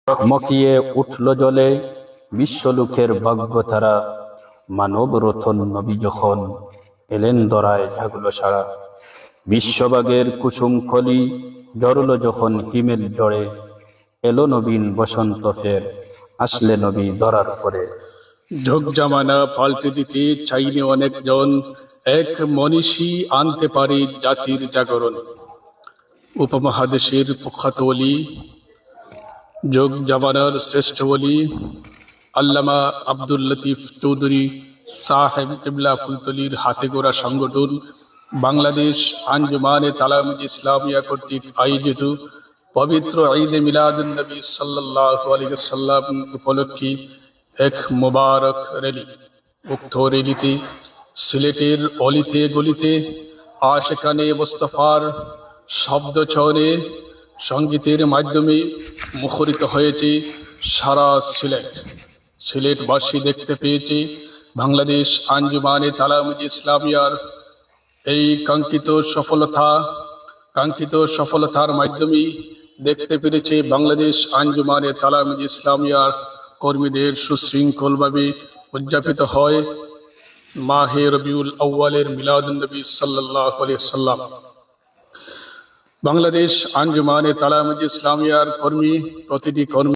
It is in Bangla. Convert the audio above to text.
মকিয়ে উঠল জলে বিশ্বলোকের ভাগ্যতারা। মানব রতন নবী যখন এলেন দরায় জাগলো সারা। বিশ্ববাগের কুসুম কলি জড়ল যখন হিমেল জড়ে। এলো নবীন বসন্ত ফের, আসলে নবী ধরার পরে। ঝোঁক জামানা পাল্টে দিতে চাইলে অনেকজন, এক মনীষী আনতে পারে জাতির জাগরণ। উপমহাদেশের প্রখ্যাত ওলি, যোগ জামানার শ্রেষ্ঠ ওলি আল্লামা আব্দুল লতিফ চৌধুরী সাহেব কিবলা ফুলতলির হাতে গড়া সংগঠন বাংলাদেশ আঞ্জুমানে তালামুজ ইসলামিয়া কর্তৃক আয়োজিত পবিত্র ঈদে মিলাদুন নবী সাল্লাল্লাহু আলাইহি ওয়াসাল্লাম উপলক্ষে এক মোবারক র্যালি। উক্ত র্যালিতে সিলেটের অলিতে গলিতে আশিকানে মুস্তাফার শব্দ চয়নে সঙ্গীতের মাধ্যমে মুখরিত হয়েছে সারা সিলেট। সিলেটবাসী দেখতে পেয়েছে বাংলাদেশ আঞ্জুমানে তালামুজ ইসলামিয়ার এই কাঙ্ক্ষিত সফলতার মাধ্যমে দেখতে পেরেছে বাংলাদেশ আঞ্জুমানে তালামুজ ইসলামিয়ার কর্মীদের সুশৃঙ্খলভাবে উদযাপিত হয় মাহে রবিউল আউয়ালের মিলাদুন নবী সাল্লাল্লাহু আলাইহি ওয়াসাল্লাম। বাংলাদেশ আঞ্জুমানে তালামুজ ইসলামিয়ার প্রতিটি কর্মী